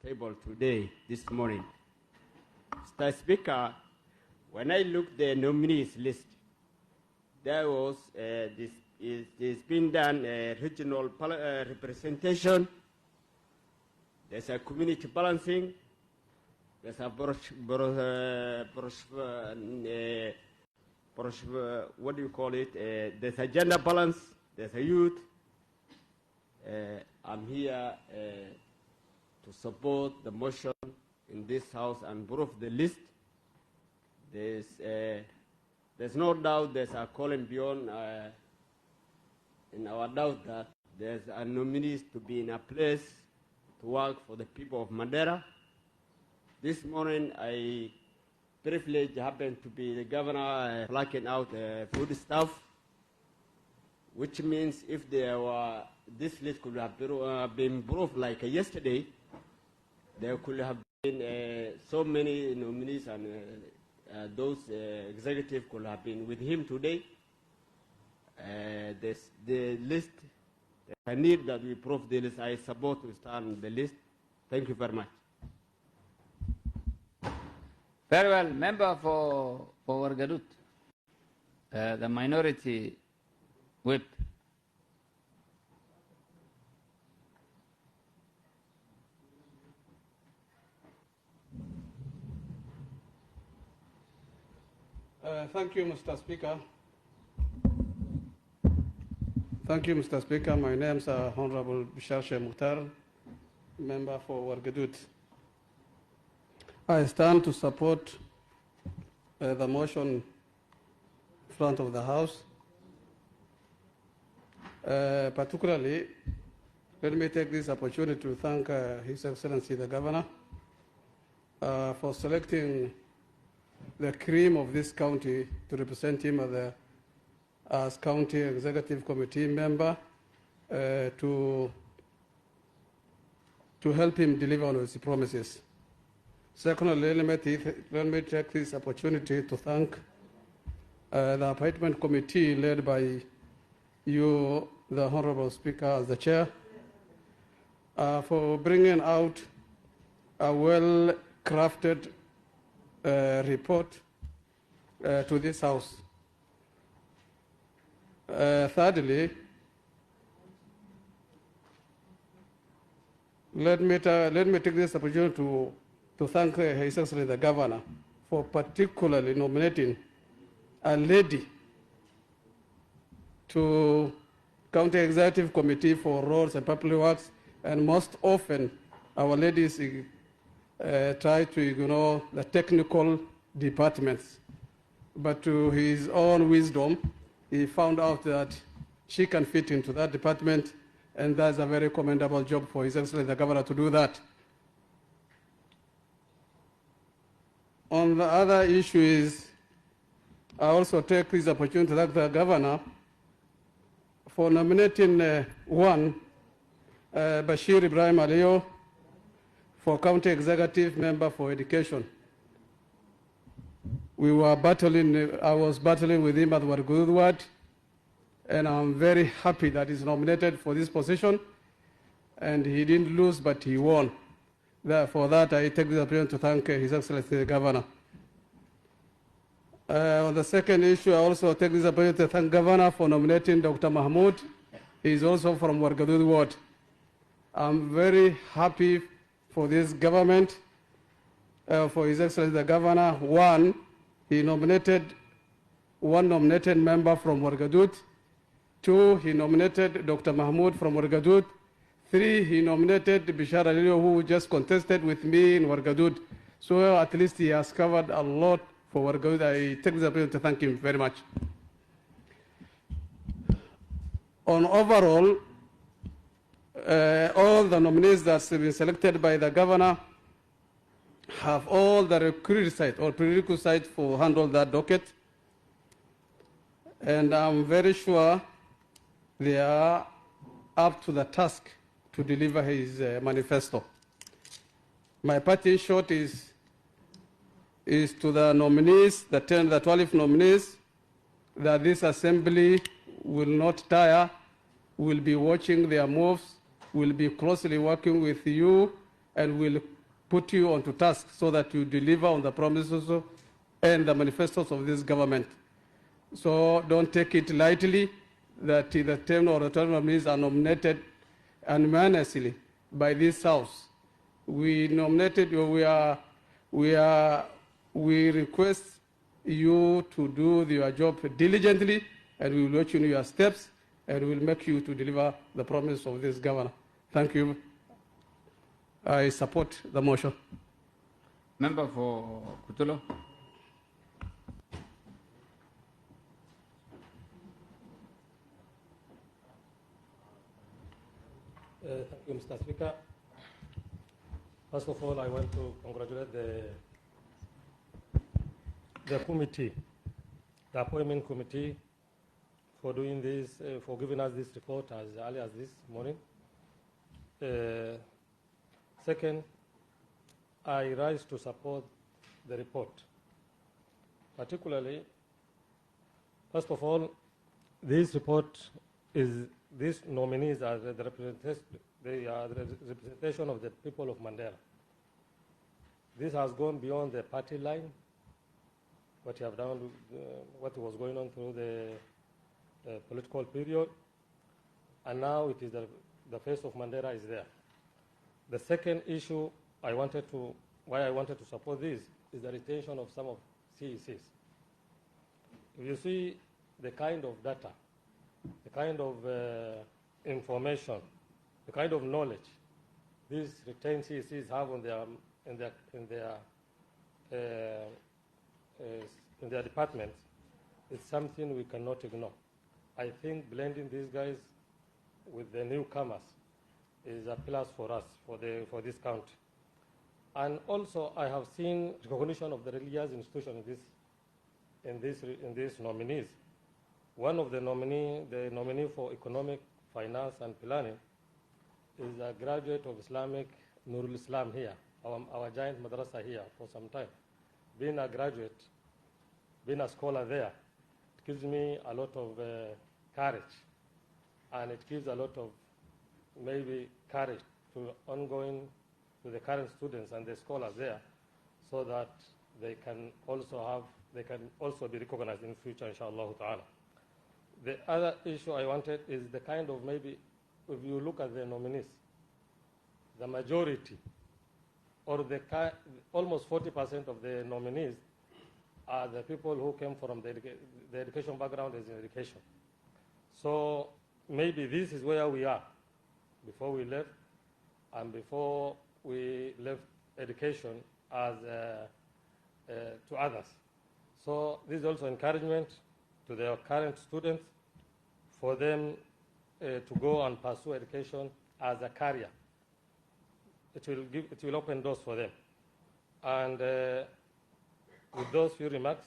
table today, this morning. Mr. Speaker, when I looked at the nominees list, there was there's been done regional representation, there's a community balancing, there's a what do you call it? There's a gender balance, there's a youth. I'm here to support the motion in this House and approve the list. There's no doubt there's a calling beyond in our doubt that there's a nominees to be in a place to work for the people of Mandera. This morning, I privileged happened to be the governor blacking out food stuff, which means if there were, this list could have been proved like yesterday, there could have been so many nominees and those executives could have been with him today. The list, I need that we prove the list. I support to stand the list. Thank you very much. Very well, member for Wargadut, the minority whip. Thank you, Mr. Speaker. Thank you, Mr. Speaker. My name is Honorable Bishar Sheikh Mukhtar, member for Wargadut. I stand to support the motion in front of the House. Particularly, let me take this opportunity to thank His Excellency the Governor for selecting the cream of this county to represent him as County Executive Committee member to help him deliver on his promises. Secondly, let me take this opportunity to thank the appointment committee led by you, the Honorable Speaker, as the chair, for bringing out a well-crafted report to this House. Thirdly, let me take this opportunity to thank His Excellency the Governor for particularly nominating a lady to County Executive Committee for Roads and Public Works, and most often our ladies try to ignore the technical departments. But to his own wisdom, he found out that she can fit into that department, and that's a very commendable job for His Excellency the Governor to do that. On the other issues, I also take this opportunity to thank the Governor for nominating Bashir Ibrahim Aliyo for County Executive Member for Education. I was battling with him at Wargadut Ward, and I'm very happy that he's nominated for this position, and he didn't lose, but he won. For that, I take this opportunity to thank His Excellency the Governor. On the second issue, I also take this opportunity to thank Governor for nominating Dr. Mahmoud. He is also from Wargadut Ward. I'm very happy for this government, for His Excellency the Governor. One, he nominated one nominated member from Wargadut. Two, he nominated Dr. Mahmoud from Wargadut. Three, he nominated Bishar Aliyo, who just contested with me in Wargadut. So at least he has covered a lot for Wargadut. I take this opportunity to thank him very much. On overall, all the nominees that have been selected by the Governor have all the prerequisites for handle that docket. And I'm very sure they are up to the task to deliver his manifesto. My party short is to the nominees, the 12 nominees, that this assembly will not tire, will be watching their moves, will be closely working with you and we'll put you onto task so that you deliver on the promises and the manifestos of this government. So don't take it lightly that the 10 or the 12 nominees are nominated unanimously by this House. We nominated, we request you to do your job diligently, and we will watch you in your steps, and we will make you to deliver the promise of this governor. Thank you. I support the motion. Member for Kutulo. Thank you, Mr. Speaker. First of all, I want to congratulate the committee, the appointment committee, for doing this, for giving us this report as early as this morning. Second, I rise to support the report. Particularly, first of all, this report is, these nominees are the representation of the people of Mandera. This has gone beyond the party line, what you have done, what was going on through the political period, and now it is the face of Mandera is there. The second issue why I wanted to support this is the retention of some of CECs. If you see the kind of data, the kind of information, the kind of knowledge these retained CECs have on in their departments, it's something we cannot ignore. I think blending these guys with the newcomers is a plus for us, for this country. And also, I have seen recognition of the religious institution in these nominees. One of the nominee for economic, finance, and planning is a graduate of Islamic Nurul Islam here, our giant madrasa here for some time. Being a graduate, being a scholar there, it gives me a lot of courage, and it gives a lot of maybe courage to the current students and the scholars there, so that they can also be recognized in the future, inshallah ta'ala. The other issue I wanted is the kind of, maybe if you look at the nominees, the majority or almost 40% of the nominees are the people who came from the education background is in education. So maybe this is where we are before we left, and before we left education as to others. So this is also encouragement to the current students for them to go and pursue education as a career. It will open doors for them. And with those few remarks,